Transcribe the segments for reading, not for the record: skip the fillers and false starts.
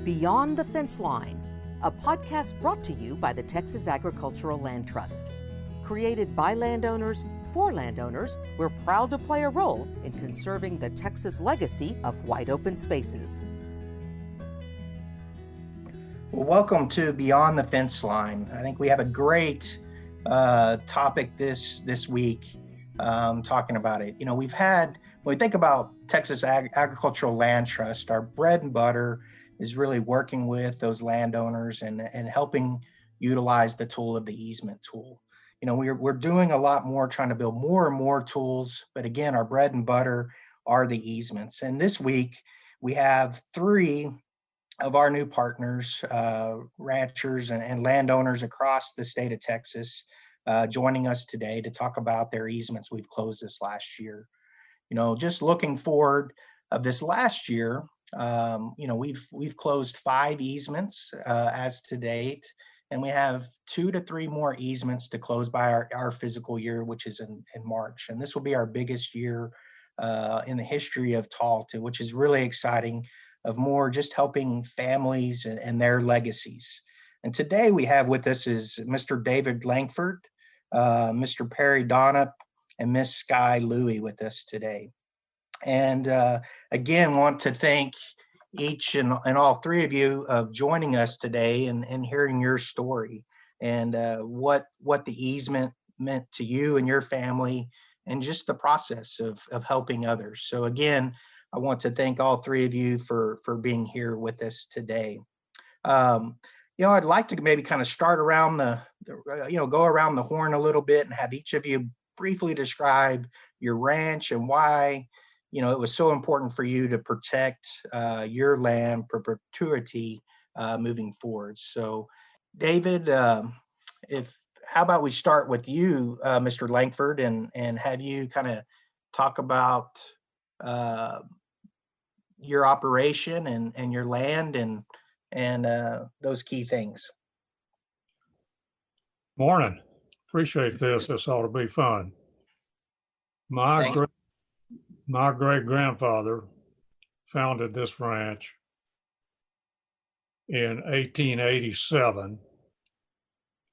Beyond the Fence Line, a podcast brought to you by the Texas Agricultural Land Trust. Created by landowners for landowners, we're proud to play a role in conserving the Texas legacy of wide open spaces. Well, welcome to Beyond the Fence Line. I think we have a great topic this week talking about it. You know, when we think about Texas Agricultural Land Trust, our bread and butter is really working with those landowners and helping utilize the tool of the easement tool. You know, we're doing a lot more, trying to build more and more tools, but again, our bread and butter are the easements. And this week we have three of our new partners, ranchers and landowners across the state of Texas, joining us today to talk about their easements we've closed this last year. You know, just looking forward of this last year, you know, we've closed 5 easements as to date, and we have 2 to 3 more easements to close by our physical year, which is in March. And this will be our biggest year in the history of TALT, which is really exciting, of more just helping families and their legacies. And today we have with us is Mr. David Langford, Mr. Perry Donop, and Miss Sky Lewey with us today. And again, want to thank each and all three of you of joining us today and hearing your story and what the easement meant to you and your family and just the process of helping others. So again, I want to thank all three of you for being here with us today. You know, I'd like to maybe kind of start around go around the horn a little bit and have each of you briefly describe your ranch and why, you know, it was so important for you to protect your land for perpetuity moving forward. So, David, how about we start with you, Mr. Langford, and have you kind of talk about your operation and your land and those key things. Morning. Appreciate this. This ought to be fun. My great-grandfather founded this ranch in 1887,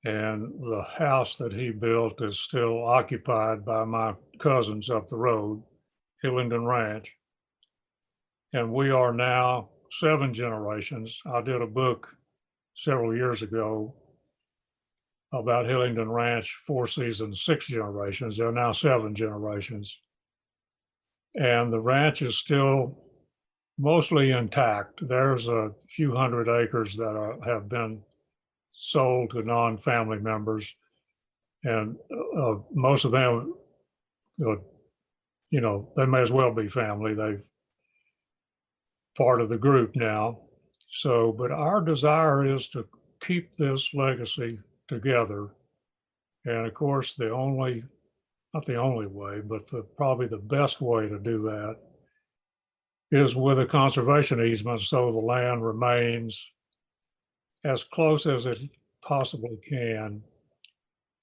and the house that he built is still occupied by my cousins up the road, Hillingdon Ranch. And we are now 7 generations. I did a book several years ago about Hillingdon Ranch, 4 seasons, 6 generations. There are now 7 generations. And the ranch is still mostly intact. There's a few hundred acres that have been sold to non-family members. And most of them, you know, they may as well be family. They've part of the group now. So, but our desire is to keep this legacy together. And of course, not the only way, but probably the best way to do that is with a conservation easement, so the land remains as close as it possibly can,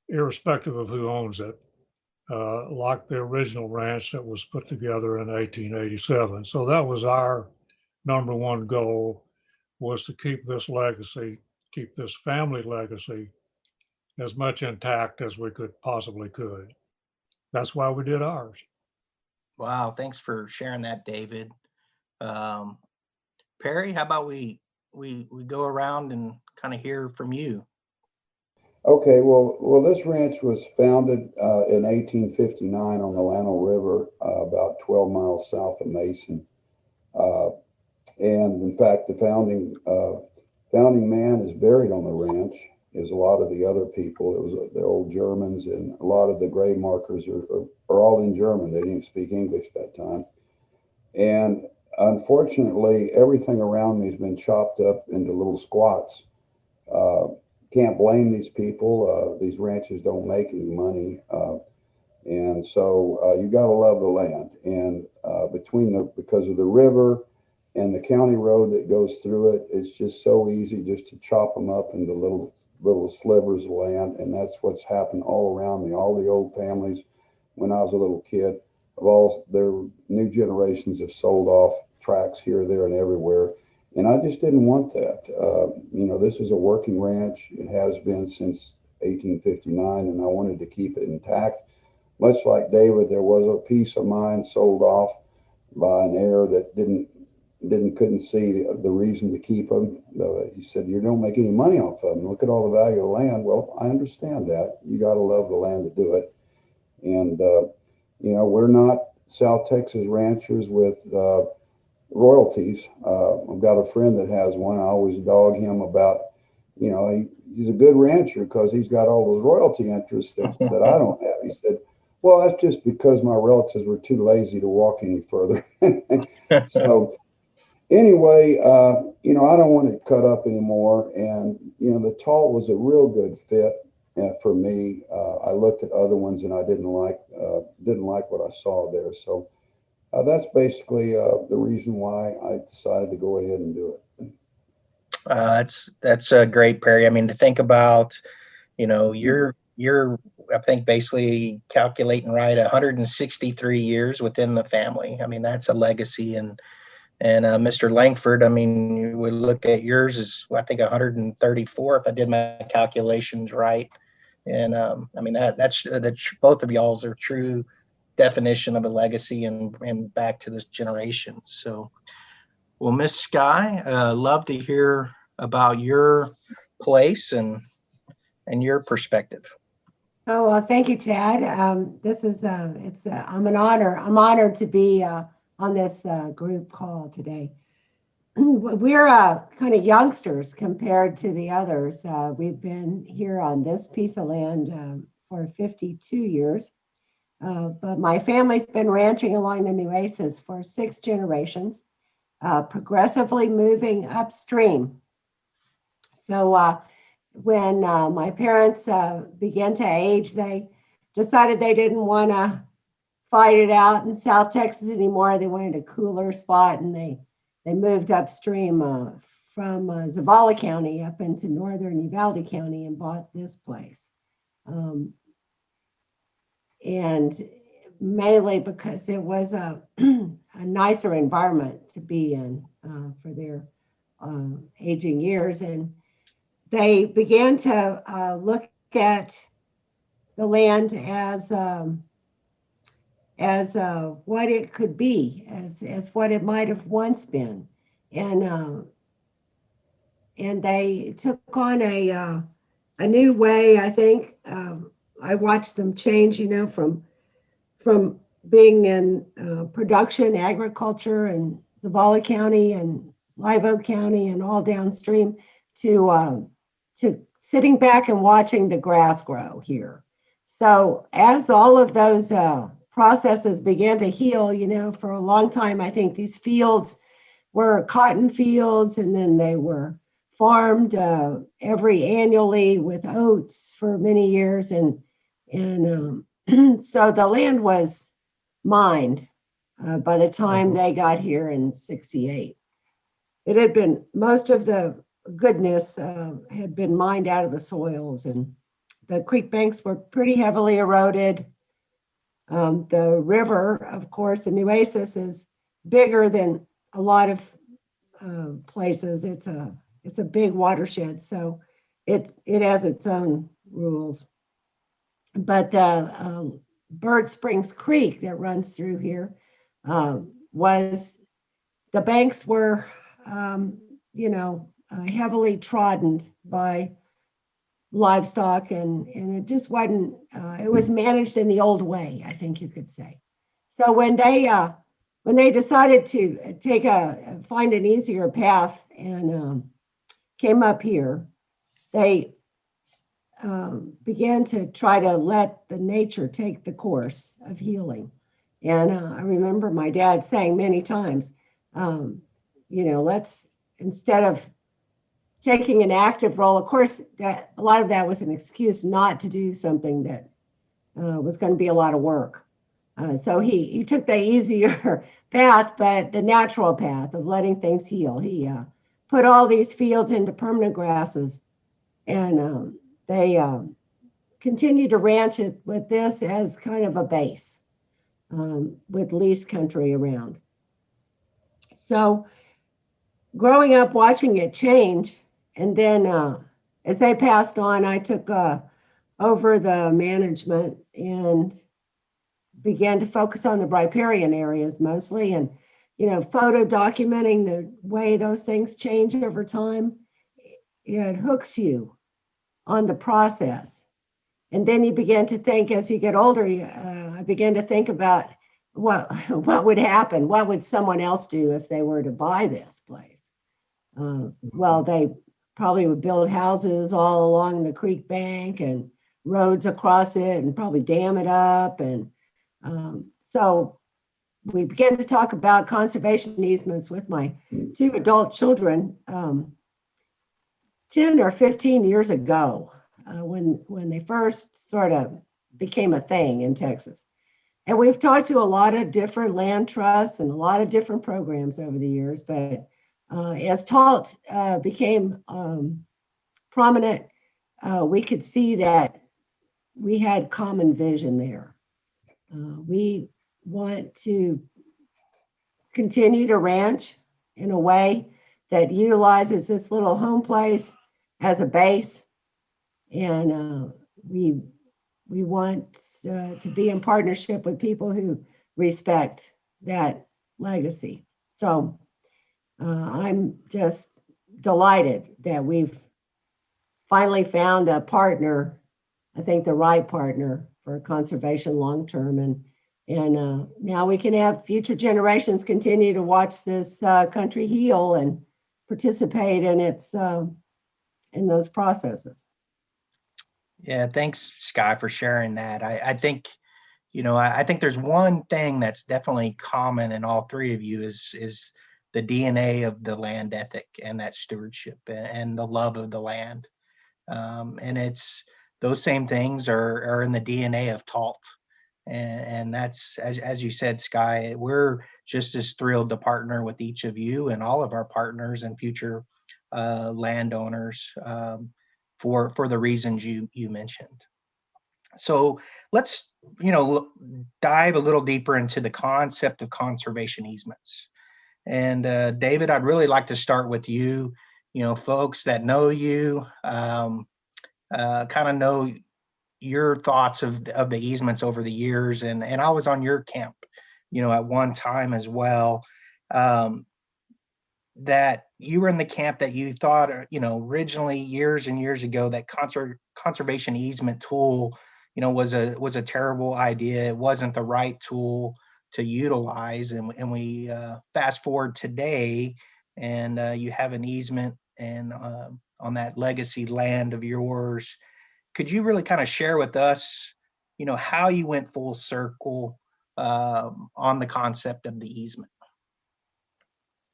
irrespective of who owns it, like the original ranch that was put together in 1887. So that was our number one goal, was to keep this legacy, keep this family legacy as much intact as we possibly could. That's why we did ours. Wow, thanks for sharing that, David. Perry, how about we go around and kind of hear from you? Okay, well, this ranch was founded in 1859 on the Llano River, about 12 miles south of Mason. And in fact, the founding man is buried on the ranch, as a lot of the other people. It was the old Germans, and a lot of the grave markers are all in German. They didn't speak English that time. And unfortunately, everything around me has been chopped up into little squats. Can't blame these people. These ranches don't make any money. And so you got to love the land. And because of the river and the county road that goes through it, it's just so easy just to chop them up into little slivers of land. And that's what's happened all around me. All the old families, when I was a little kid, of all their new generations have sold off tracts here, there, and everywhere. And I just didn't want that. You know, this is a working ranch. It has been since 1859, and I wanted to keep it intact. Much like David, there was a piece of mine sold off by an heir that couldn't see the reason to keep them. He said, "You don't make any money off of them. Look at all the value of the land." Well, I understand that. You got to love the land to do it. And you know, we're not South Texas ranchers with royalties. I've got a friend that has one. I always dog him about, you know, he's a good rancher because he's got all those royalty interests that I don't have. He said, "Well, that's just because my relatives were too lazy to walk any further." So anyway, you know, I don't want it cut up anymore. And, you know, the TALT was a real good fit for me. I looked at other ones and I didn't like what I saw there. So that's basically the reason why I decided to go ahead and do it. That's great, Perry. I mean, to think about, you know, you're I think basically calculating right 163 years within the family. I mean, that's a legacy. And Mr. Langford, I mean, you would look at yours as, I think, 134 if I did my calculations right. And I mean, that's both of y'all's are true definition of a legacy and back to this generation. So, well, Miss Sky, love to hear about your place and your perspective. Oh, well, thank you, Chad. This is I'm honored to be on this group call today. We're kind of youngsters compared to the others. We've been here on this piece of land for 52 years. But my family's been ranching along the Nueces for 6 generations, progressively moving upstream. So when my parents began to age, they decided they didn't want to fight it out in South Texas anymore. They wanted a cooler spot, and they moved upstream from Zavala County up into northern Uvalde County and bought this place. And mainly because it was a nicer environment to be in for their aging years. And they began to look at the land as what it could be, as what it might have once been. And they took on a new way. I think I watched them change, you know, from being in production, agriculture, and Zavala County and Live Oak County and all downstream to sitting back and watching the grass grow here. So as all of those processes began to heal, you know, for a long time, I think these fields were cotton fields, and then they were farmed annually with oats for many years, and so the land was mined by the time they got here in '68. It had been, most of the goodness had been mined out of the soils, and the creek banks were pretty heavily eroded. The river, of course, the Nueces is bigger than a lot of places. It's a big watershed, so it has its own rules. But Bird Springs Creek that runs through here was, the banks were, you know, heavily trodden by livestock, and it just wasn't, it was managed in the old way, I think you could say. So when they decided to find an easier path and came up here, they began to try to let the nature take the course of healing. And I remember my dad saying many times, you know, let's, instead of taking an active role, of course, that a lot of that was an excuse not to do something that was going to be a lot of work. So he took the easier path, but the natural path of letting things heal. He put all these fields into permanent grasses, and they continued to ranch it with this as kind of a base, with lease country around. So growing up watching it change, and then as they passed on, I took over the management and began to focus on the riparian areas mostly, and photo documenting the way those things change over time. It hooks you on the process. And then you begin to think, as you get older, I began to think about what would happen, what would someone else do if they were to buy this place? Well, they probably would build houses all along the creek bank and roads across it and probably dam it up. And so we began to talk about conservation easements with my 2 adult children 10 or 15 years ago, when they first sort of became a thing in Texas. And we've talked to a lot of different land trusts and a lot of different programs over the years, but as TALT became prominent, we could see that we had common vision there. We want to continue to ranch in a way that utilizes this little home place as a base, and we want to be in partnership with people who respect that legacy. So I'm just delighted that we've finally found a partner, I think the right partner for conservation long term, and now we can have future generations continue to watch this country heal and participate in its in those processes. Yeah, thanks, Sky, for sharing that. I think, I think there's one thing that's definitely common in all three of you is the DNA of the land ethic and that stewardship and the love of the land. And it's those same things are in the DNA of TALT. And that's, as you said, Sky, we're just as thrilled to partner with each of you and all of our partners and future landowners for the reasons you mentioned. So let's dive a little deeper into the concept of conservation easements. And David, I'd really like to start with you. Folks that know you kind of know your thoughts of the easements over the years, and I was on your camp, at one time as well. That you were in the camp that you thought, originally years and years ago, that conservation easement tool, was a terrible idea. It wasn't the right tool to utilize, and we fast forward today, and you have an easement and on that legacy land of yours. Could you really kind of share with us, how you went full circle on the concept of the easement?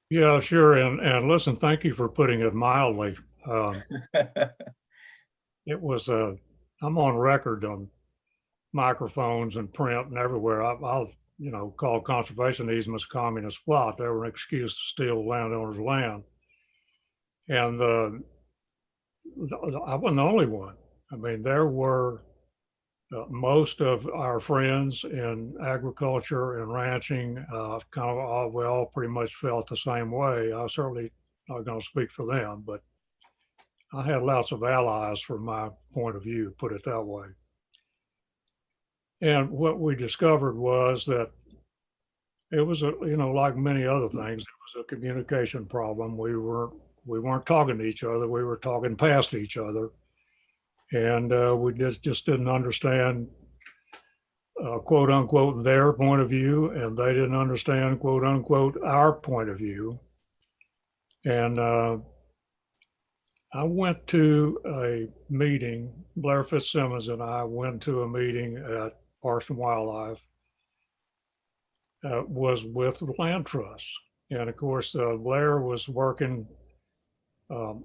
Yeah, sure. And listen, thank you for putting it mildly. It was I'm on record on microphones and print and everywhere. I'll call conservation easements communist plot. They were an excuse to steal landowners' land. And I wasn't the only one. I mean, there were most of our friends in agriculture and ranching we all pretty much felt the same way. I certainly not going to speak for them, but I had lots of allies from my point of view, put it that way. And what we discovered was that it was like many other things, it was a communication problem. We weren't talking to each other. We were talking past each other. And we just didn't understand, quote unquote, their point of view, and they didn't understand, quote unquote, our point of view. And I went to a meeting, Blair Fitzsimmons and I went to a meeting at Parks and Wildlife, was with the land trusts. And of course, Blair was working I'm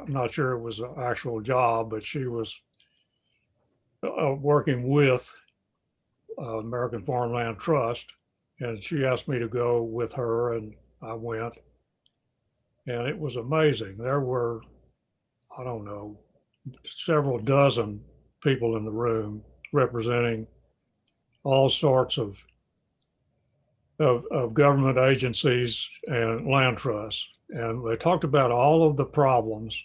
not sure it was an actual job, but she was working with American Farmland Trust, and she asked me to go with her, and I went, and it was amazing. There were, I don't know, several dozen people in the room representing all sorts of of government agencies and land trusts. And they talked about all of the problems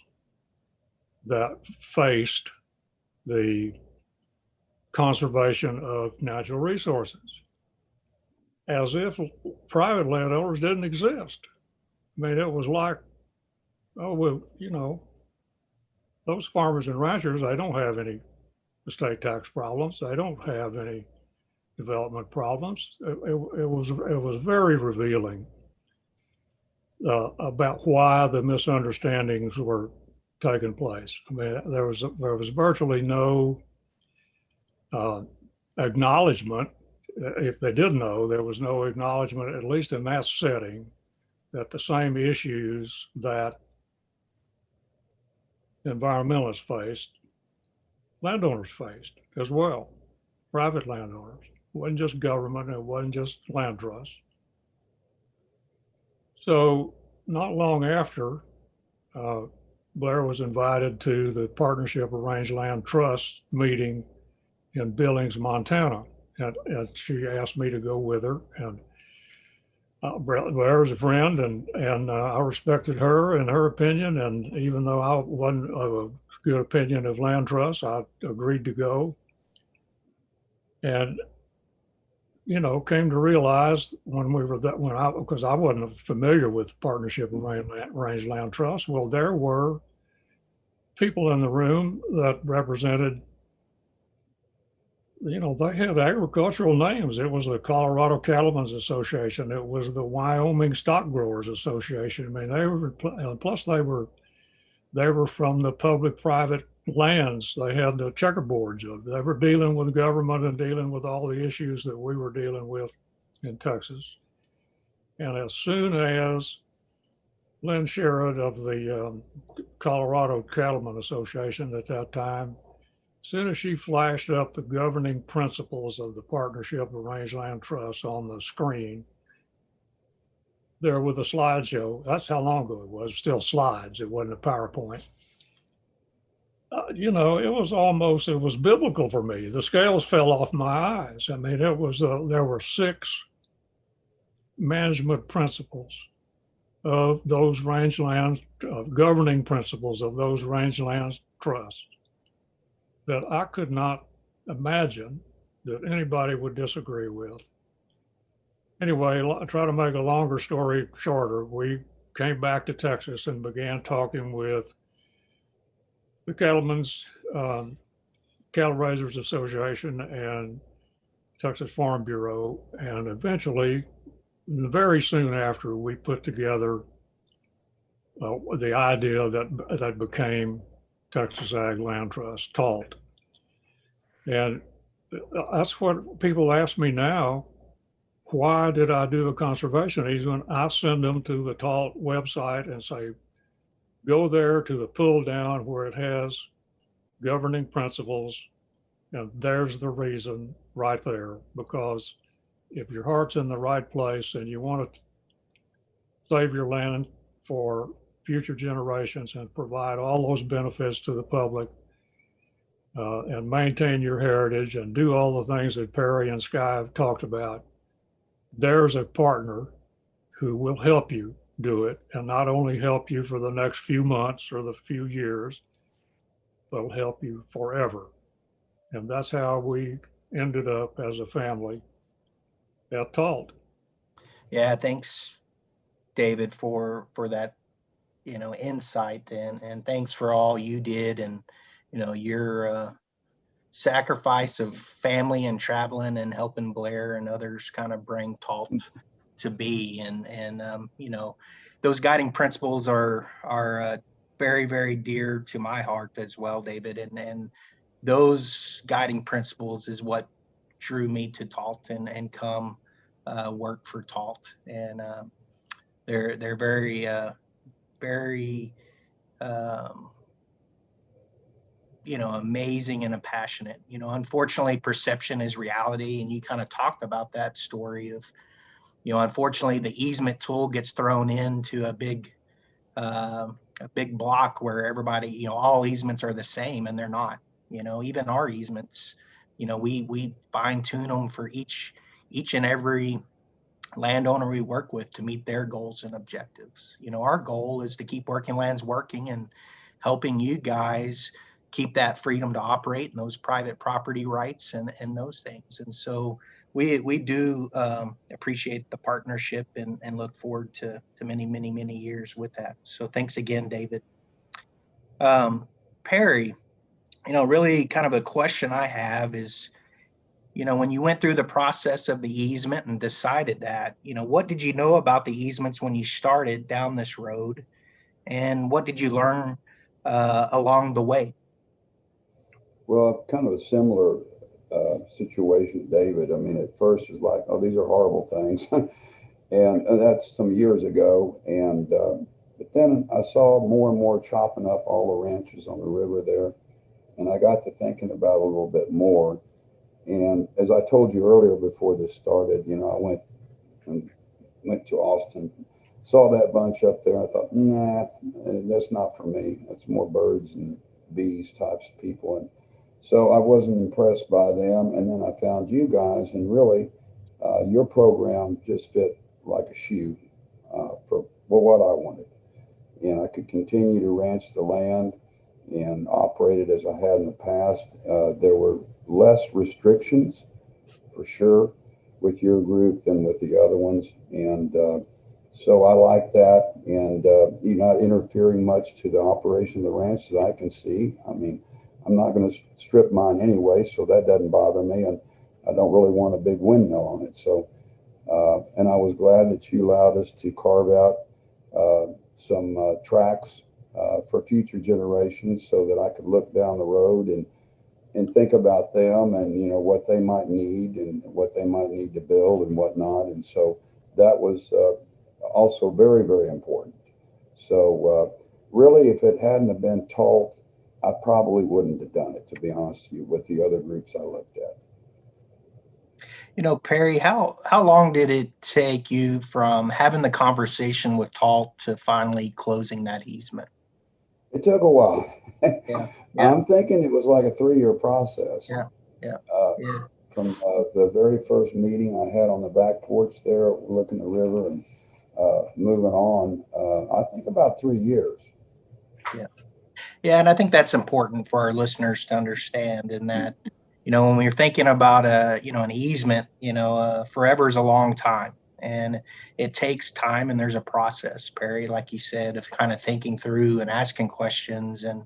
that faced the conservation of natural resources, as if private landowners didn't exist. I mean, it was like, oh, well, those farmers and ranchers, they don't have any estate tax problems. They don't have any development problems. It was very revealing about why the misunderstandings were taking place. I mean, there was virtually no acknowledgement. If they did know, there was no acknowledgement, at least in that setting, that the same issues that environmentalists faced, landowners faced as well, private landowners. It wasn't just government, it wasn't just land trusts. So not long after, Blair was invited to the Partnership of Rangeland Trust meeting in Billings, Montana. And she asked me to go with her. And Blair was a friend, and I respected her and her opinion. And even though I wasn't of a good opinion of land trusts, I agreed to go. And came to realize when we were because I wasn't familiar with Partnership of Rangeland Trust. Well, there were people in the room that represented, they had agricultural names. It was the Colorado Cattlemen's Association. It was the Wyoming Stock Growers Association. I mean, plus they were from the public-private lands. They had the checkerboards of. They were dealing with government and dealing with all the issues that we were dealing with in Texas. And as soon as Lynn Sherrod of the Colorado Cattlemen Association at that time, as soon as she flashed up the governing principles of the Partnership of Rangeland Trust on the screen, there with a slideshow. That's how long ago it was. Still slides. It wasn't a PowerPoint. It was biblical for me. The scales fell off my eyes. I mean, there were 6 management principles of those rangeland, governing principles of those rangeland trusts that I could not imagine that anybody would disagree with. Anyway, I try to make a longer story shorter. We came back to Texas and began talking with the Cattlemen's Cattle Raisers Association and Texas Farm Bureau, and eventually, very soon after, we put together the idea that became Texas Ag Land Trust, TALT. And that's what people ask me now. Why did I do a conservation easement? I send them to the TALT website and say, go there to the pull down where it has governing principles, and there's the reason right there. Because if your heart's in the right place and you want to save your land for future generations and provide all those benefits to the public, and maintain your heritage and do all the things that Perry and Sky have talked about, there's a partner who will help you do it, and not only help you for the next few months or the few years, but will help you forever. And that's how we ended up as a family at TALT. Yeah, thanks, David, for that, insight, and thanks for all you did, and your sacrifice of family and traveling and helping Blair and others kind of bring TALT to be, and those guiding principles are very, very dear to my heart as well, David, and those guiding principles is what drew me to TALT and come work for TALT, and they're very very amazing and passionate. Unfortunately, perception is reality, and you kind of talked about that story of, unfortunately, the easement tool gets thrown into a big block where everybody, all easements are the same, and they're not. Even our easements, we fine tune them for each and every landowner we work with to meet their goals and objectives. You know, our goal is to keep working lands working and helping you guys keep that freedom to operate and those private property rights and those things. And so we do appreciate the partnership and look forward to many years with that. So thanks again, David. Perry, you know, really kind of a question I have is, you know, when you went through the process of the easement and decided that, you know, what did you know about the easements when you started down this road? And what did you learn along the way? Well, kind of a similar situation, David. I mean, at first it's like, oh, these are horrible things. And that's some years ago. And but then I saw more and more chopping up all the ranches on the river there. And I got to thinking about it a little bit more. And as I told you earlier before this started, you know, I went to Austin, saw that bunch up there. I thought, nah, that's not for me. That's more birds and bees types of people. And so I wasn't impressed by them. And then I found you guys, and really, your program just fit like a shoe for what I wanted. And I could continue to ranch the land and operate it as I had in the past. There were less restrictions for sure with your group than with the other ones. And so I like that. And you're not interfering much to the operation of the ranch that I can see. I mean, I'm not going to strip mine anyway, so that doesn't bother me. And I don't really want a big windmill on it. So, and I was glad that you allowed us to carve out some tracks for future generations so that I could look down the road and think about them and, you know, what they might need and what they might need to build and whatnot. And so that was also very important. So really, if it hadn't have been TALT, I probably wouldn't have done it, to be honest with you, with the other groups I looked at. You know, Perry, how long did it take you from having the conversation with TALT to finally closing that easement? It took a while. Yeah. I'm thinking it was like a 3-year process. Yeah. From the very first meeting I had on the back porch there, looking at the river and moving on, I think about 3 years. Yeah, and I think that's important for our listeners to understand in that, you know, when we're thinking about an easement, forever is a long time, and it takes time, and there's a process, Perry, like you said, of kind of thinking through and asking questions. And,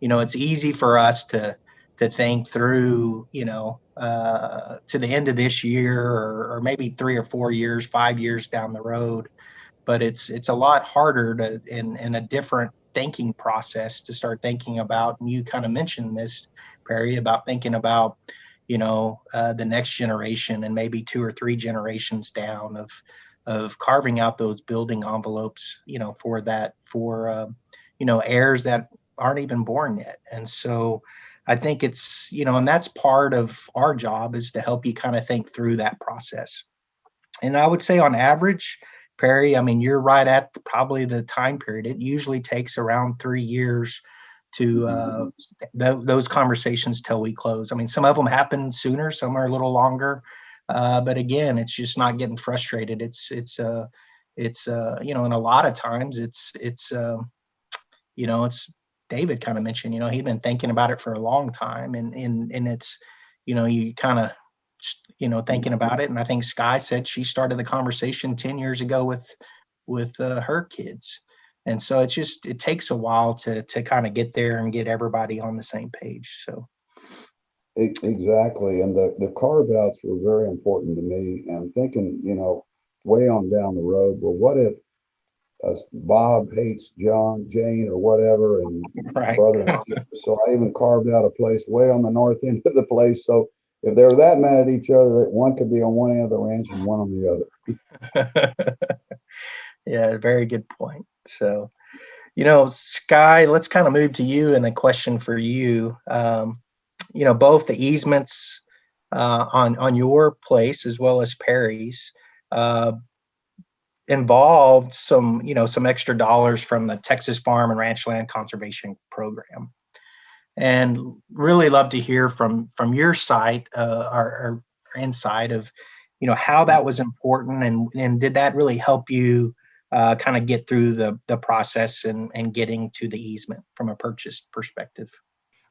you know, it's easy for us to think through, to the end of this year or maybe 3 or 4 years, 5 years down the road. But it's a lot harder to in a different thinking process to start thinking about, and you kind of mentioned this, Perry, about thinking about, the next generation and maybe 2 or 3 generations down of carving out those building envelopes, for heirs that aren't even born yet. And so I think it's, and that's part of our job, is to help you kind of think through that process. And I would say on average, Perry, I mean, you're right at probably the time period. It usually takes around 3 years to those conversations till we close. I mean, some of them happen sooner, some are a little longer. But again, it's just not getting frustrated. It's and a lot of times it's David kind of mentioned, he'd been thinking about it for a long time, and it's, you kind of, thinking about it. And I think Sky said she started the conversation 10 years ago with her kids. And so it takes a while to kind of get there and get everybody on the same page. So. Exactly. And the carve outs were very important to me. And I'm thinking, way on down the road, well, what if Bob hates Jane, or whatever, and Right. brother and sister. So I even carved out a place way on the north end of the place. So if they were that mad at each other, that one could be on one end of the ranch and one on the other. Yeah, very good point. So, Sky, let's kind of move to you, and a question for you. Both the easements on your place as well as Perry's involved some extra dollars from the Texas Farm and Ranch Land Conservation Program. And really love to hear from your side, our insight of, how that was important, and did that really help you kind of get through the process and getting to the easement from a purchase perspective?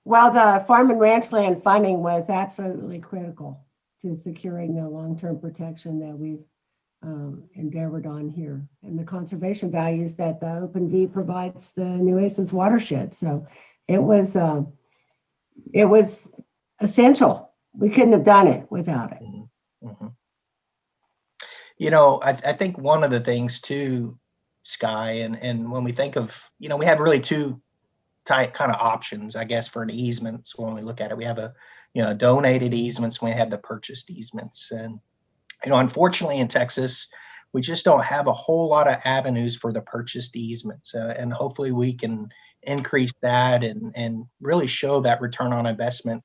Well, the farm and ranch land funding was absolutely critical to securing the long-term protection that we've endeavored on here, and the conservation values that the Open V provides the Nueces watershed. So it was essential. We couldn't have done it without it. Mm-hmm. I think one of the things too, Sky, and when we think of, we have really two type kind of options, I guess, for an easement. So when we look at it, we have donated easements, we have the purchased easements. And, unfortunately in Texas, we just don't have a whole lot of avenues for the purchased easements. And hopefully we can increase that and really show that return on investment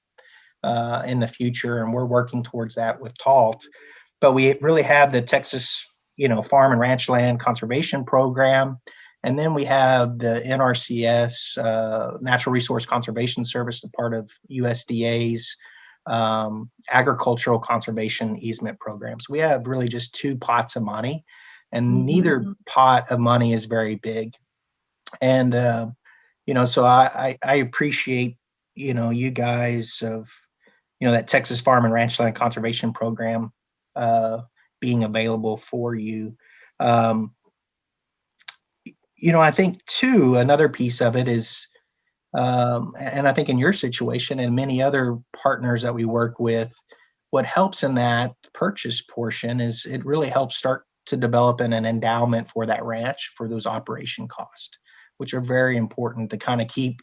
in the future. And we're working towards that with TALT. But we really have the Texas, Farm and Ranch Land Conservation Program. And then we have the NRCS, Natural Resource Conservation Service, a part of USDA's agricultural conservation easement programs. We have really just two pots of money, and neither pot of money is very big. And, so I appreciate, you guys of, that Texas Farm and Ranch Land Conservation Program being available for you. I think too, another piece of it is, and I think in your situation and many other partners that we work with, what helps in that purchase portion is it really helps start to develop an endowment for that ranch for those operation costs, which are very important to kind of keep,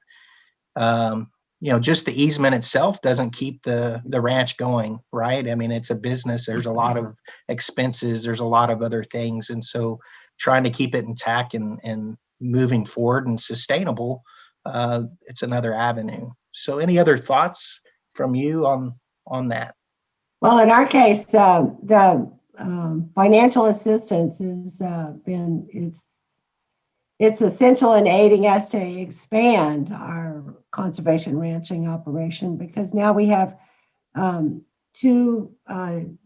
just the easement itself doesn't keep the ranch going, right? I mean, it's a business. There's a lot of expenses. There's a lot of other things. And so trying to keep it intact and moving forward and sustainable, it's another avenue. So any other thoughts from you on that? Well, in our case, the financial assistance has it's essential in aiding us to expand our conservation ranching operation, because now we have two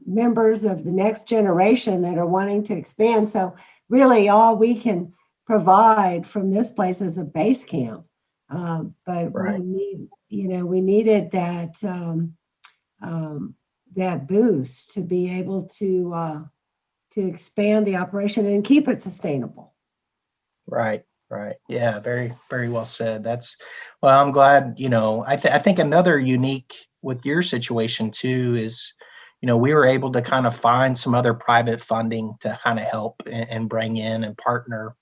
members of the next generation that are wanting to expand. So really all we can provide from this place is a base camp. But Right. we needed that boost to be able to expand the operation and keep it sustainable. Right. Yeah, very, very well said. Well, I'm glad, I think another unique with your situation too is, we were able to kind of find some other private funding to kind of help and bring in and partner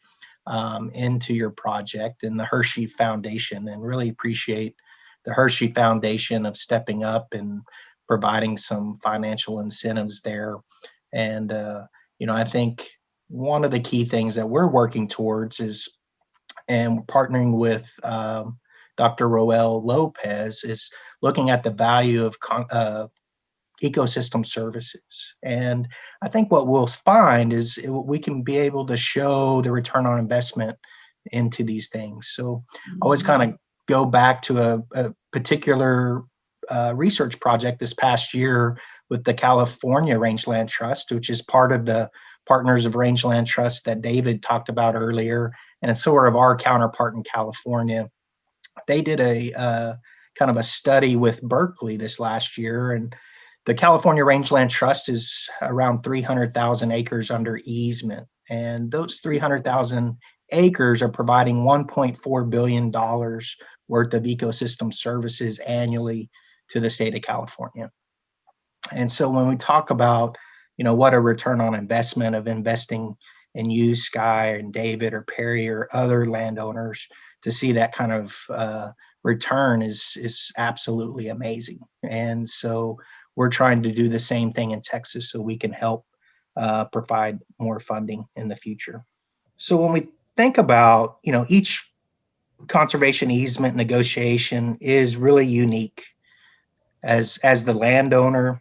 into your project, and the Hershey Foundation, and really appreciate the Hershey Foundation of stepping up and providing some financial incentives there. And, I think one of the key things that we're working towards is, and we're partnering with Dr. Roel Lopez, is looking at the value of ecosystem services. And I think what we'll find is we can be able to show the return on investment into these things. So I always kind of go back to a particular research project this past year with the California Rangeland Trust, which is part of the Partners of Rangeland Trust that David talked about earlier, and it's sort of our counterpart in California. They did a kind of a study with Berkeley this last year, and the California Rangeland Trust is around 300,000 acres under easement, and those 300,000 acres are providing $1.4 billion worth of ecosystem services annually to the state of California. And so when we talk about, what a return on investment of investing in you, Sky, and David, or Perry, or other landowners, to see that kind of return is absolutely amazing. And so we're trying to do the same thing in Texas so we can help provide more funding in the future. So when we think about, each conservation easement negotiation is really unique as the landowner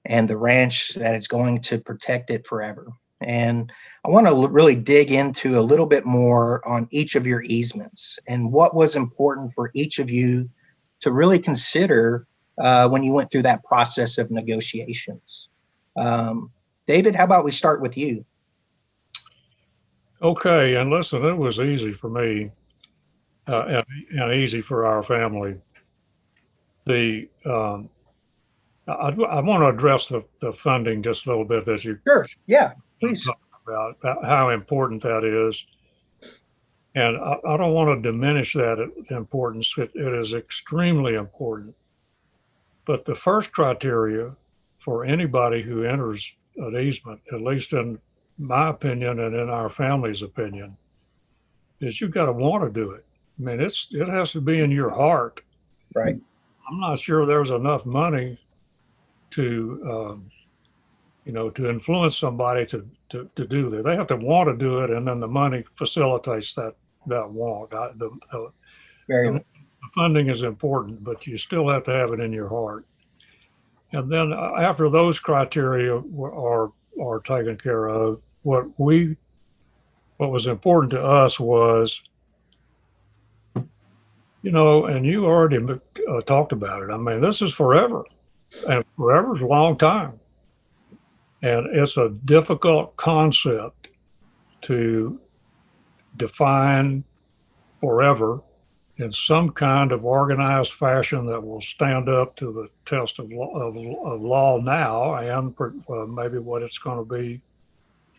and the ranch that is going to protect it forever. And I want to really dig into a little bit more on each of your easements and what was important for each of you to really consider when you went through that process of negotiations. David, how about we start with you? Okay, and listen, it was easy for me and easy for our family. The I want to address the funding just a little bit that you Sure. Yeah, please. talked about how important that is. And I don't want to diminish that importance. It is extremely important. But the first criteria for anybody who enters an easement, at least in my opinion and in our family's opinion, is you've got to want to do it. I mean, it has to be in your heart. Right. I'm not sure there's enough money to to influence somebody to do that. They have to want to do it, and then the money facilitates that want. Very. The funding is important, but you still have to have it in your heart. And then after those criteria are taken care of, what was important to us was, and you already talked about it. I mean, this is forever, and forever is a long time. And it's a difficult concept to define forever in some kind of organized fashion that will stand up to the test of law now and maybe what it's going to be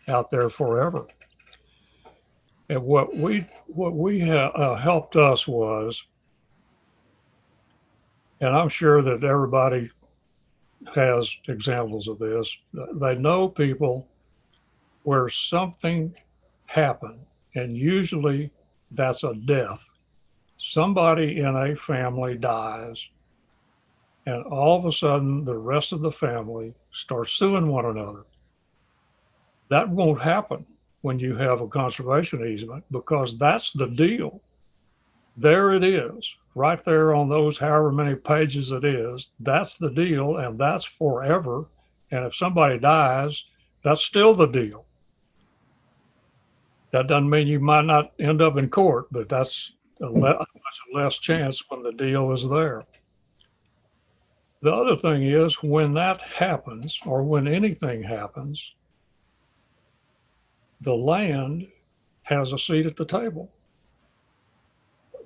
out there forever. And what helped us was, and I'm sure that everybody has examples of this, they know people where something happened, and usually that's a death. Somebody in a family dies, and all of a sudden the rest of the family starts suing one another. That won't happen when you have a conservation easement, because that's the deal. There it is, right there on those however many pages it is. That's the deal, and that's forever. And if somebody dies, that's still the deal. That doesn't mean you might not end up in court, but that's a much less chance when the deal is there. The other thing is, when that happens, or when anything happens, the land has a seat at the table.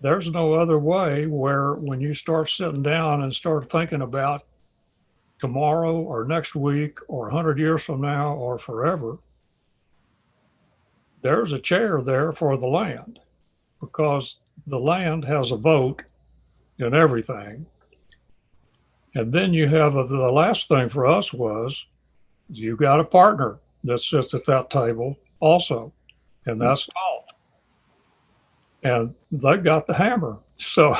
There's no other way where when you start sitting down and start thinking about tomorrow or next week or 100 years from now or forever, there's a chair there for the land, because the land has a vote in everything. And then you have the last thing for us was you got a partner that sits at that table also, and that's TALT. And they got the hammer. So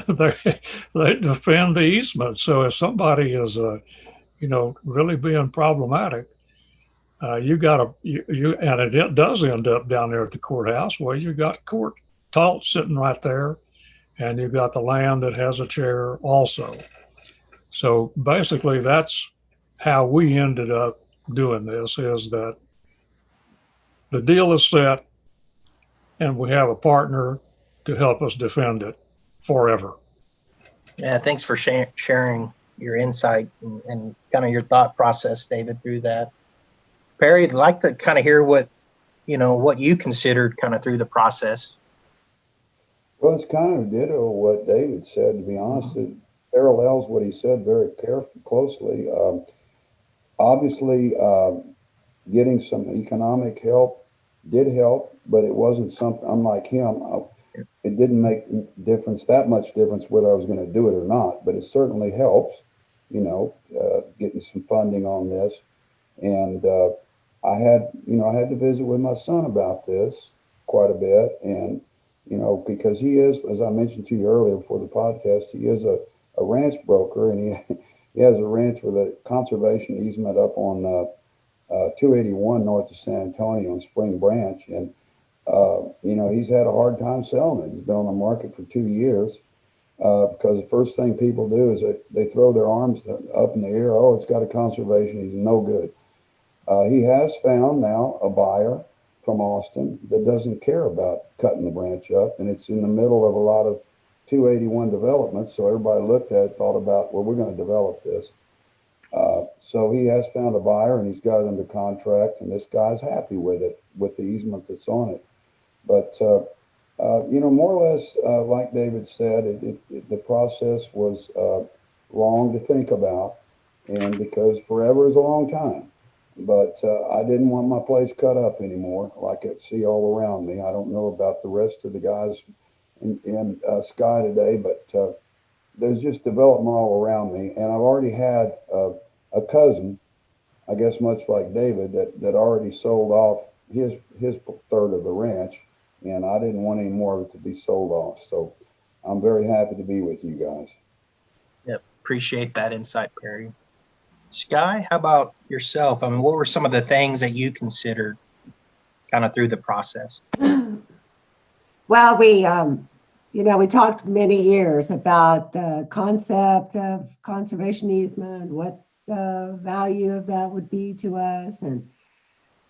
they defend the easement. So if somebody is, really being problematic, and it does end up down there at the courthouse. Well, you got court TALT sitting right there, and you've got the land that has a chair also. So basically, that's how we ended up doing this, is that the deal is set, and we have a partner to help us defend it forever. Yeah, thanks for sharing your insight and kind of your thought process, David, through that. Perry, I'd like to kind of hear what you considered kind of through the process. Well, it's kind of ditto what David said, to be honest. It parallels what he said very closely. Obviously, getting some economic help did help, but it wasn't something, unlike him, it didn't make that much difference whether I was going to do it or not, but it certainly helps, getting some funding on this. And I had to visit with my son about this quite a bit. And, because he is, as I mentioned to you earlier before the podcast, he is a ranch broker, and he has a ranch with a conservation easement up on 281 north of San Antonio in Spring Branch. And, he's had a hard time selling it. He's been on the market for 2 years because the first thing people do is they throw their arms up in the air. Oh, it's got a conservation easement, no good. He has found now a buyer from Austin that doesn't care about cutting the branch up, and it's in the middle of a lot of 281 developments. So everybody looked at it, thought about, well, we're going to develop this. So he has found a buyer and he's got it under contract, and this guy's happy with it, with the easement that's on it. But, more or less, like David said, the process was long to think about, and because forever is a long time. But I didn't want my place cut up anymore, like I see all around me. I don't know about the rest of the guys in Sky today, but there's just development all around me. And I've already had a cousin, I guess much like David, that already sold off his third of the ranch, and I didn't want any more of it to be sold off. So I'm very happy to be with you guys. Yep, appreciate that insight, Perry. Sky, how about yourself? I mean, what were some of the things that you considered kind of through the process? Well, we talked many years about the concept of conservation easement, what the value of that would be to us. And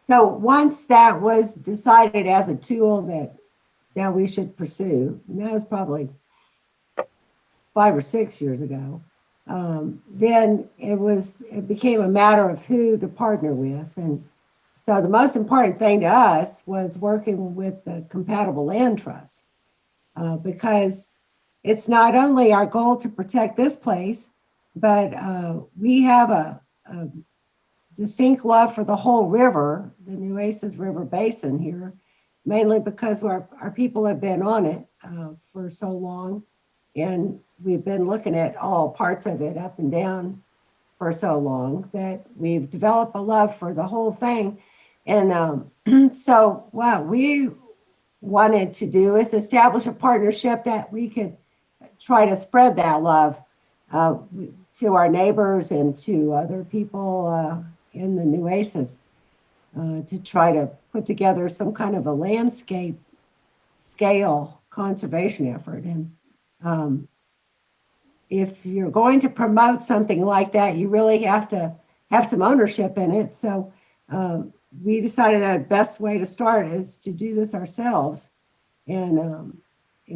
so once that was decided as a tool that we should pursue, and that was probably 5 or 6 years ago, then it became a matter of who to partner with. And so the most important thing to us was working with the compatible land trust, because it's not only our goal to protect this place, but we have a distinct love for the whole river, the Nueces River Basin here, mainly because our people have been on it for so long, and we've been looking at all parts of it up and down for so long that we've developed a love for the whole thing. And so what we wanted to do is establish a partnership that we could try to spread that love to our neighbors and to other people in the Nueces, to try to put together some kind of a landscape scale conservation effort. And if you're going to promote something like that, you really have to have some ownership in it. So we decided that the best way to start is to do this ourselves and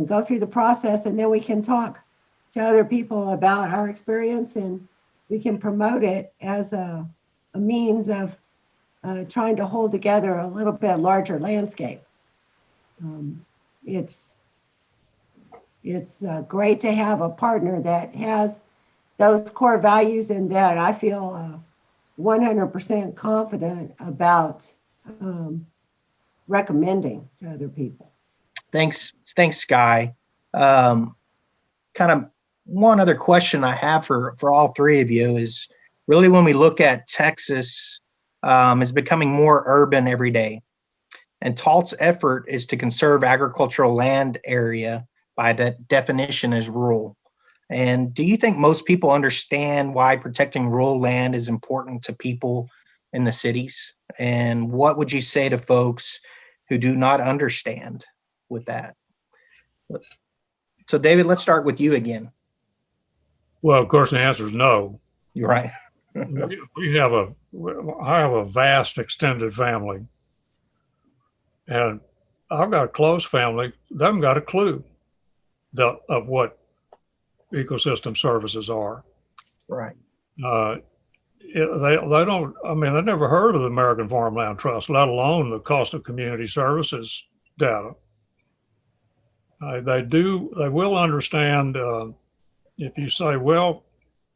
go through the process, and then we can talk to other people about our experience, and we can promote it as a means of trying to hold together a little bit larger landscape. It's great to have a partner that has those core values and that I feel 100% confident about recommending to other people. Thanks, Sky. Kind of one other question I have for all three of you is really when we look at Texas is becoming more urban every day, and TALT's effort is to conserve agricultural land area by that definition as rural. And do you think most people understand why protecting rural land is important to people in the cities? And what would you say to folks who do not understand with that? So David, let's start with you again. Well, of course, the answer is no. You're right. I have a vast extended family, and I've got a close family. They haven't got a clue of what ecosystem services are. Right. They don't. I mean, they never heard of the American Farmland Trust, let alone the cost of community services data. They will understand if you say, well,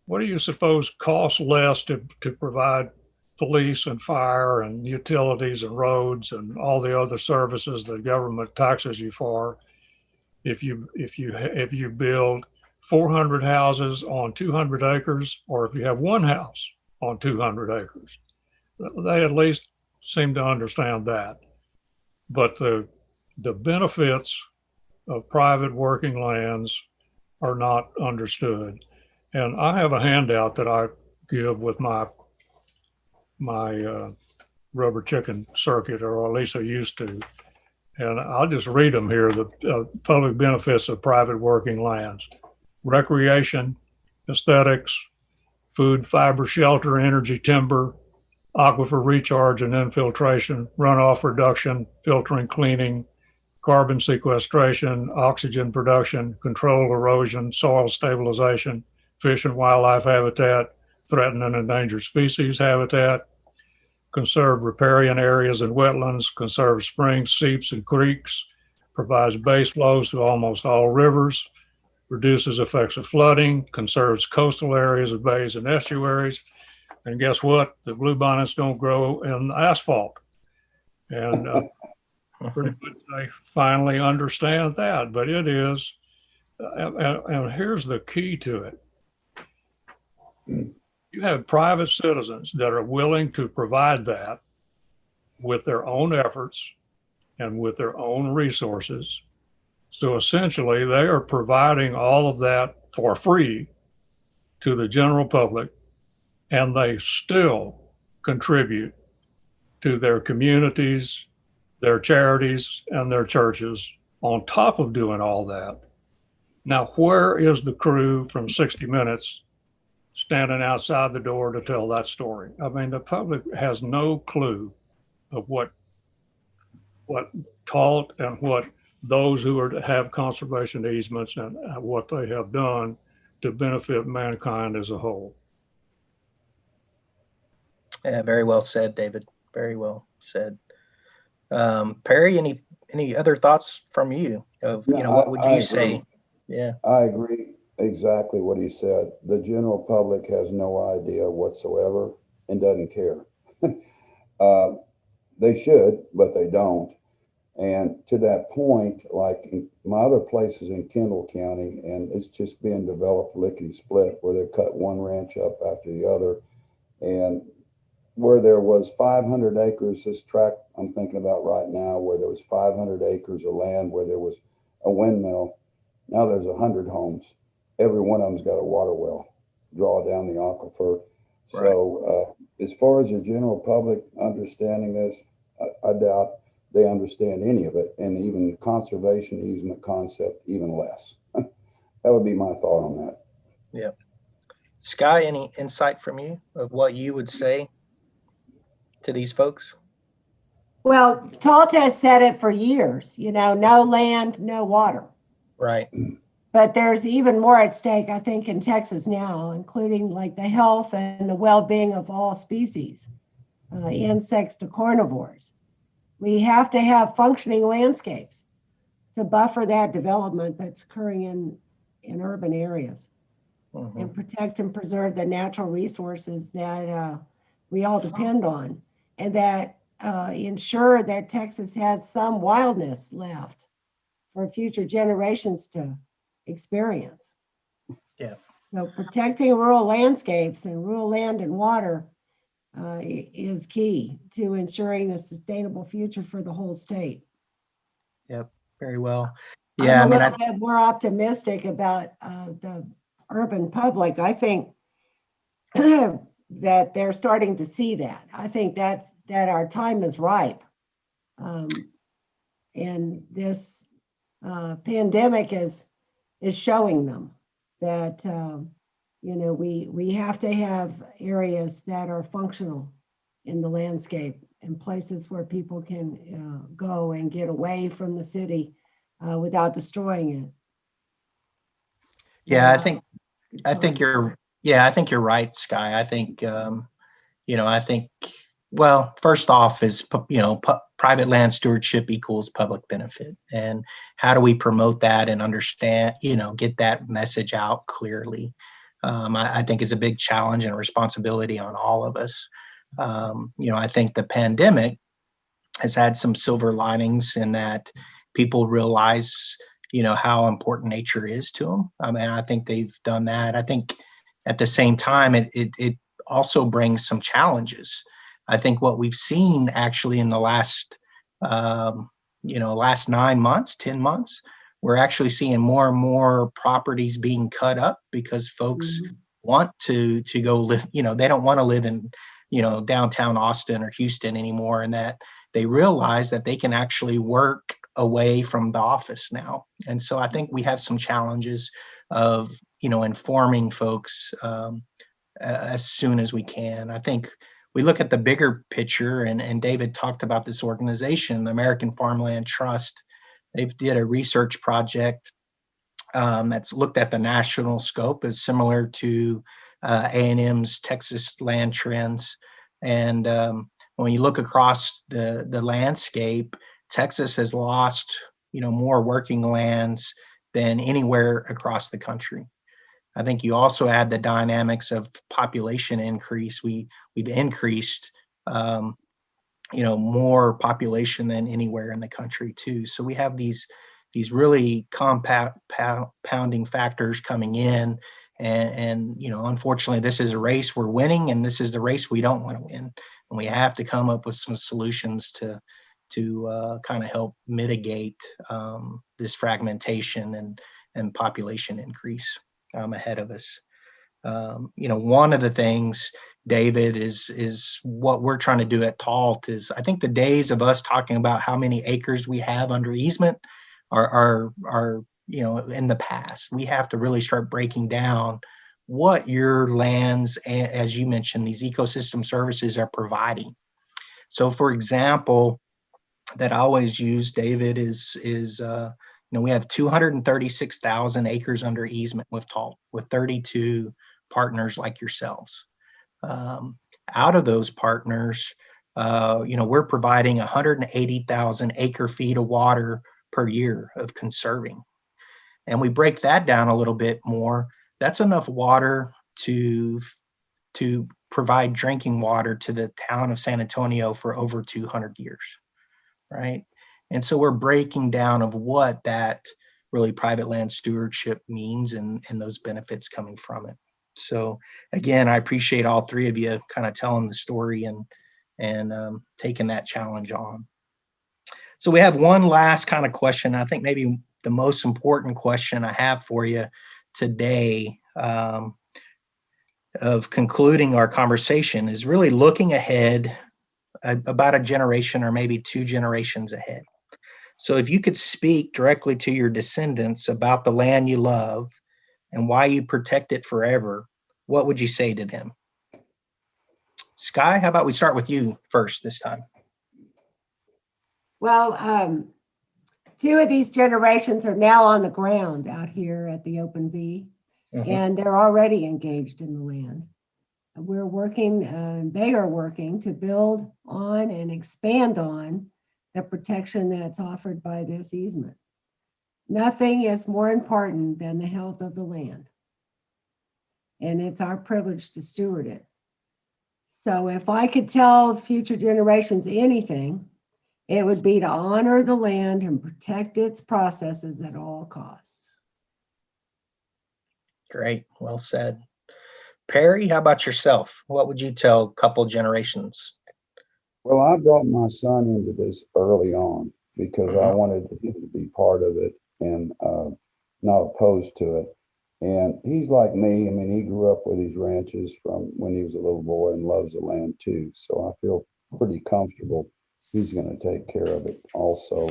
what do you suppose costs less to provide police and fire and utilities and roads and all the other services the government taxes you for if you build 400 houses on 200 acres, or if you have one house on 200 acres? They at least seem to understand that. But the benefits of private working lands are not understood. And I have a handout that I give with my rubber chicken circuit, or at least I used to. And I'll just read them here. The public benefits of private working lands: recreation, aesthetics, food, fiber, shelter, energy, timber, aquifer recharge and infiltration, runoff reduction, filtering, cleaning, carbon sequestration, oxygen production, control erosion, soil stabilization, fish and wildlife habitat, threatened and endangered species habitat, conserve riparian areas and wetlands, conserves springs, seeps, and creeks, provides base flows to almost all rivers, reduces effects of flooding, conserves coastal areas of bays and estuaries. And guess what? The bluebonnets don't grow in asphalt. And pretty much they finally understand that, but it is, and here's the key to it. You have private citizens that are willing to provide that with their own efforts and with their own resources. So essentially, they are providing all of that for free to the general public, and they still contribute to their communities, their charities, and their churches on top of doing all that. Now, where is the crew from 60 Minutes standing outside the door to tell that story? I mean, the public has no clue of what TALT and what those who are to have conservation easements and what they have done to benefit mankind as a whole. Yeah, very well said, David. Very well said. Perry, any other thoughts from you of, what would you say? Yeah, I agree exactly what he said. The general public has no idea whatsoever and doesn't care. They should, but they don't. And to that point, like in my other places in Kendall County, and it's just being developed lickety split, where they cut one ranch up after the other. And where there was 500 acres, this tract I'm thinking about right now, where there was 500 acres of land, where there was a windmill, now there's 100 homes. Every one of them's got a water well, draw down the aquifer. Right. So as far as the general public understanding this, I doubt they understand any of it, and even the conservation easement concept, even less. That would be my thought on that. Yeah. Sky, any insight from you of what you would say to these folks? Well, TALT has said it for years, no land, no water. Right. But there's even more at stake, I think, in Texas now, including like the health and the well-being of all species, insects to carnivores. We have to have functioning landscapes to buffer that development that's occurring in urban areas, and protect and preserve the natural resources that we all depend on, and that ensure that Texas has some wildness left for future generations to experience. Yeah. So protecting rural landscapes and rural land and water is key to ensuring a sustainable future for the whole state. Yep, very well. Yeah, I'm a little bit more optimistic about the urban public. I think that they're starting to see that. I think that our time is ripe, and this pandemic is showing them that we have to have areas that are functional in the landscape, and places where people can go and get away from the city without destroying it. Yeah, I think you're right, Sky. I think well, first off is, private land stewardship equals public benefit. And how do we promote that and understand, get that message out clearly? I think is a big challenge and a responsibility on all of us. I think the pandemic has had some silver linings in that people realize, how important nature is to them. I mean, I think they've done that. I think at the same time, it also brings some challenges. I think what we've seen actually in the last 9 months, 10 months, we're actually seeing more and more properties being cut up because folks want to go live, they don't want to live in, downtown Austin or Houston anymore, and that they realize that they can actually work away from the office now. And so I think we have some challenges of, informing folks as soon as we can. I think we look at the bigger picture, and David talked about this organization, the American Farmland Trust. They've did a research project that's looked at the national scope, as similar to A&M's Texas Land Trends. And when you look across the landscape, Texas has lost, more working lands than anywhere across the country. I think you also add the dynamics of population increase. We've increased, more population than anywhere in the country too. So we have these really compounding factors coming in, and unfortunately, this is a race we're winning, and this is the race we don't want to win, and we have to come up with some solutions to kind of help mitigate this fragmentation and population increase ahead of us. One of the things, David, is what we're trying to do at TALT is, I think the days of us talking about how many acres we have under easement are in the past. We have to really start breaking down what your lands, as you mentioned, these ecosystem services are providing. So, for example, that I always use, David, is we have 236,000 acres under easement with TALT, with 32 partners like yourselves. Out of those partners, we're providing 180,000 acre feet of water per year of conserving. And we break that down a little bit more. That's enough water to provide drinking water to the town of San Antonio for over 200 years, right? And so we're breaking down of what that really private land stewardship means and those benefits coming from it. So again, I appreciate all three of you kind of telling the story and taking that challenge on. So we have one last kind of question. I think maybe the most important question I have for you today of concluding our conversation is really looking ahead about a generation or maybe 2 generations ahead. So if you could speak directly to your descendants about the land you love and why you protect it forever, what would you say to them? Sky, how about we start with you first this time? Well, 2 of these generations are now on the ground out here at the Open V, and they're already engaged in the land. We're working, they are working to build on and expand on the protection that's offered by this easement. Nothing is more important than the health of the land. And it's our privilege to steward it. So if I could tell future generations anything, it would be to honor the land and protect its processes at all costs. Great, well said. Perry, how about yourself? What would you tell a couple generations? Well, I brought my son into this early on because I wanted him to be part of it and not opposed to it. And he's like me. I mean, he grew up with these ranches from when he was a little boy and loves the land too. So I feel pretty comfortable he's going to take care of it also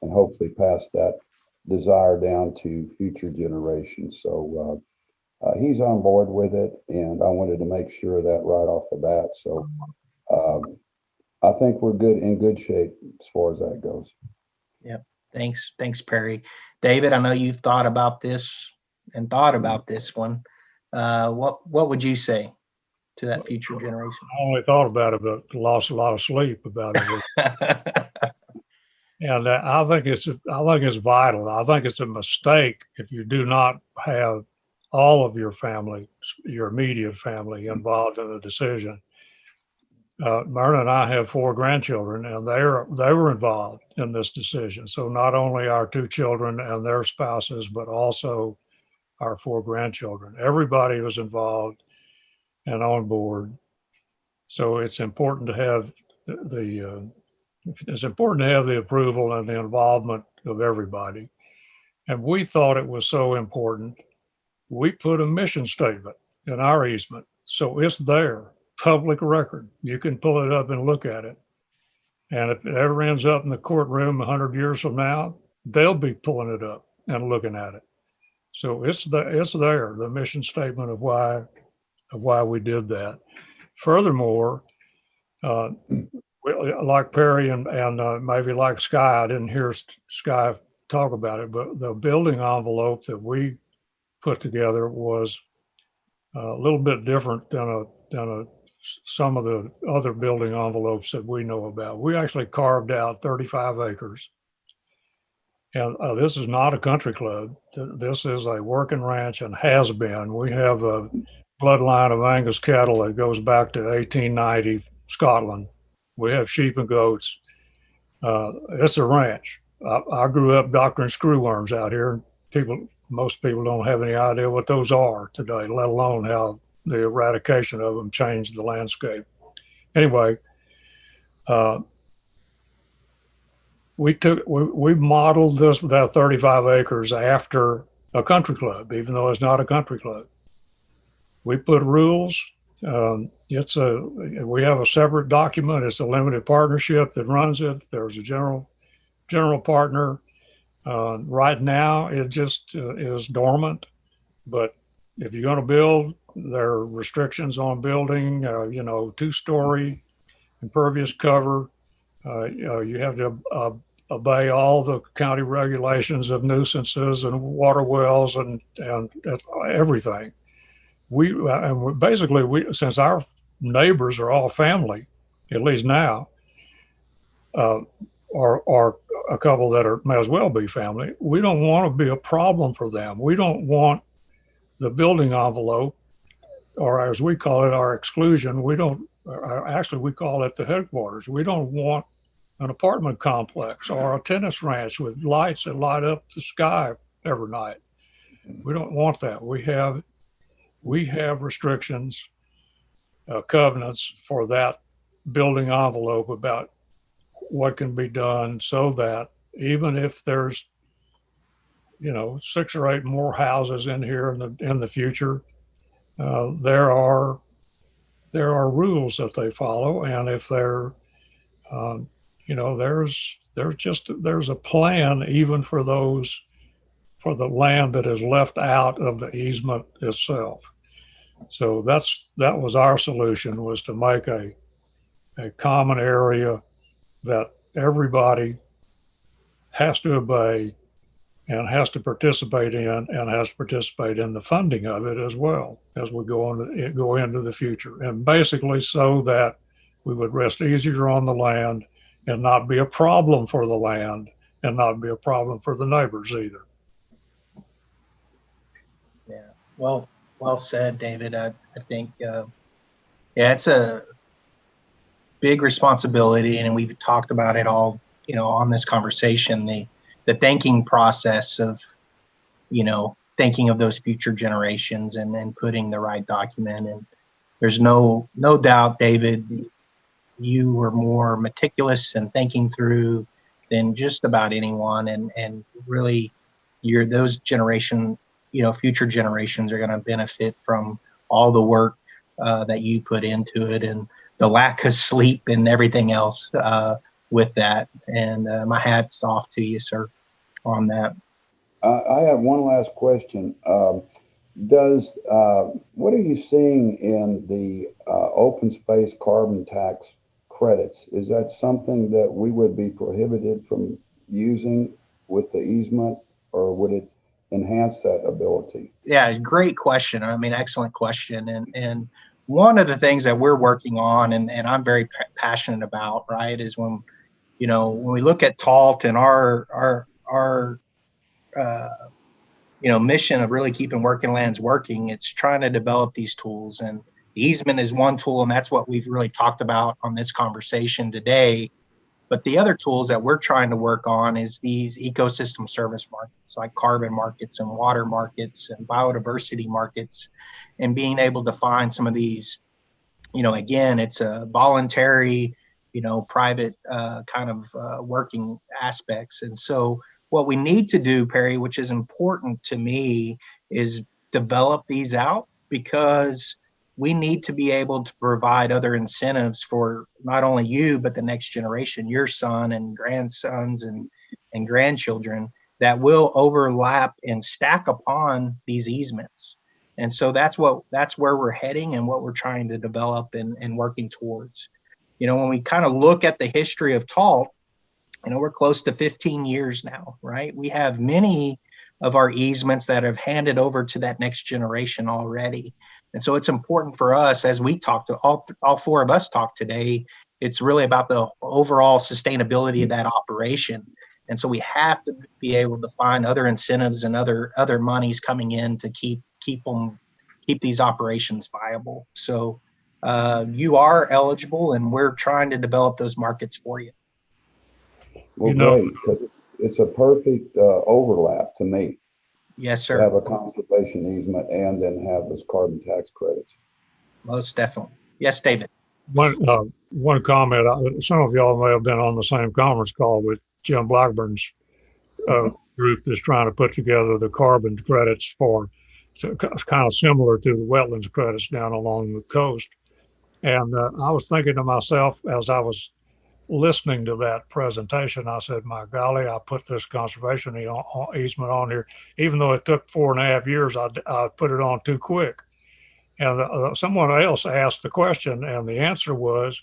and hopefully pass that desire down to future generations. So he's on board with it, and I wanted to make sure of that right off the bat. So I think we're in good shape as far as that goes. Yep. Thanks, Perry. David, I know you've thought about this one. What would you say to that future generation? I only thought about it, but lost a lot of sleep about it. And I think it's vital. I think it's a mistake if you do not have all of your family, your immediate family, involved in the decision. Myrna and I have 4 grandchildren, and they were involved in this decision. So not only our 2 children and their spouses, but also our 4 grandchildren. Everybody was involved and on board. So it's important to have it's important to have the approval and the involvement of everybody. And we thought it was so important, we put a mission statement in our easement. So it's there, public record. You can pull it up and look at it. And if it ever ends up in the courtroom 100 years from now, they'll be pulling it up and looking at it. So it's there, the mission statement of why we did that. Furthermore, like Perry and maybe like Sky, I didn't hear Sky talk about it, but the building envelope that we put together was a little bit different than some of the other building envelopes that we know about. We actually carved out 35 acres. And this is not a country club. This is a working ranch and has been. We have a bloodline of Angus cattle that goes back to 1890 Scotland. We have sheep and goats. It's a ranch. I grew up doctoring screwworms out here. Most people don't have any idea what those are today, let alone how the eradication of them changed the landscape. Anyway, we modeled that 35 acres after a country club, even though it's not a country club. We put rules. We have a separate document. It's a limited partnership that runs it. There's a general partner. Right now, it just is dormant. But if you're going to build, there are restrictions on building. 2-story impervious cover. You have to obey all the county regulations of nuisances and water wells and everything. Since our neighbors are all family, at least now, or a couple that may as well be family, we don't want to be a problem for them. We don't want the building envelope, or as we call it, our exclusion. We call it the headquarters. We don't want an apartment complex or a tennis ranch with lights that light up the sky every night. We don't want that. We have restrictions, covenants for that building envelope about what can be done, so that even if there's 6 or 8 more houses in here in the future, there are rules that they follow, and if they're there's a plan even for the land that is left out of the easement itself. So that was our solution, was to make a common area that everybody has to obey and has to participate in, and has to participate in the funding of it as well as we go into the future. And basically so that we would rest easier on the land and not be a problem for the land and not be a problem for the neighbors either. Yeah, well said, David. I think, it's a big responsibility, and we've talked about it all, on this conversation, the thinking process of, thinking of those future generations and then putting the right document. And there's no doubt, David, you were more meticulous and thinking through than just about anyone. And really, those future generations are going to benefit from all the work that you put into it, and the lack of sleep and everything else with that. And my hat's off to you, sir, on that. I have one last question. What are you seeing in the open space carbon tax credits? Is that something that we would be prohibited from using with the easement, or would it enhance that ability? Yeah, great question. I mean, excellent question. And one of the things that we're working on, and I'm very passionate about, right, is when we look at TALT and our mission of really keeping working lands working, it's trying to develop these tools. And the easement is one tool, and that's what we've really talked about on this conversation today. But the other tools that we're trying to work on is these ecosystem service markets, like carbon markets and water markets and biodiversity markets, and being able to find some of these, again, it's a voluntary, private kind of working aspects. And so what we need to do, Perry, which is important to me, is develop these out, because we need to be able to provide other incentives for not only you, but the next generation, your son and grandsons and grandchildren, that will overlap and stack upon these easements. And so that's where we're heading and what we're trying to develop and working towards. When we kind of look at the history of TALT, we're close to 15 years now, right? We have many of our easements that have handed over to that next generation already. And so it's important for us, as we talk to all four of us talk today, it's really about the overall sustainability of that operation. And so we have to be able to find other incentives and other monies coming in to keep these operations viable. So you are eligible, and we're trying to develop those markets for you. Well, great, because it's a perfect overlap to me. Yes, To sir. have a conservation easement and then have those carbon tax credits. Most definitely. Yes, David. One comment. Some of y'all may have been on the same conference call with Jim Blackburn's group that's trying to put together the carbon credits kind of similar to the wetlands credits down along the coast. And I was thinking to myself as I was listening to that presentation, I said, my golly, I put this conservation easement on here. Even though it took 4.5 years, I put it on too quick. And someone else asked the question, and the answer was,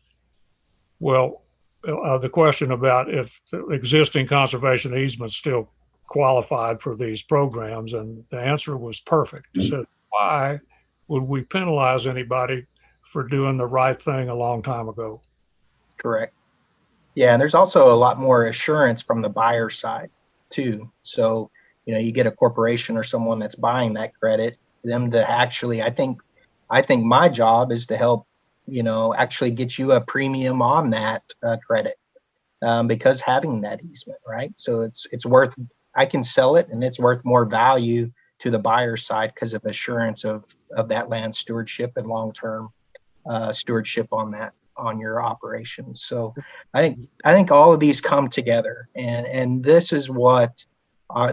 well, the question about if the existing conservation easements still qualified for these programs, and the answer was perfect. It said, why would we penalize anybody for doing the right thing a long time ago? Correct. Yeah, and there's also a lot more assurance from the buyer side too. So, you get a corporation or someone that's buying that credit, them to actually, I think my job is to help, actually get you a premium on that credit because having that easement, right? So it's worth, I can sell it and it's worth more value to the buyer side because of assurance of that land stewardship and long-term stewardship on your operations. So I think all of these come together, and this is what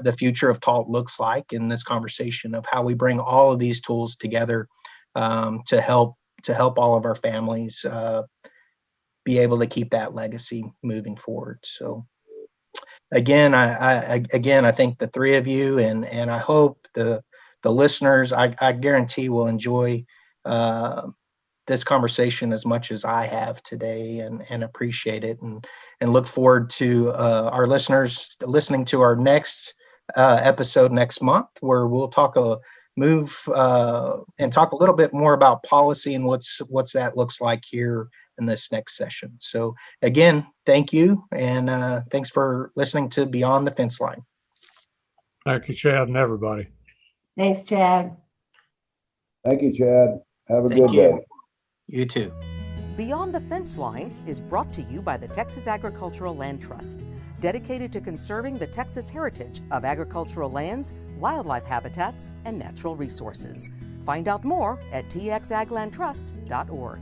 the future of TALT looks like in this conversation of how we bring all of these tools together to help all of our families be able to keep that legacy moving forward. So again, I think the three of you and I hope the listeners, I guarantee will enjoy this conversation as much as I have today, and appreciate it, and look forward to our listeners listening to our next episode next month, where we'll move and talk a little bit more about policy and what's that looks like here in this next session. So again, thank you, and thanks for listening to Beyond the Fence Line. Thank you, Chad, and everybody. Thanks, Chad. Thank you, Chad. Have a Thank good you. day. You too. Beyond the Fence Line is brought to you by the Texas Agricultural Land Trust, dedicated to conserving the Texas heritage of agricultural lands, wildlife habitats, and natural resources. Find out more at txaglandtrust.org.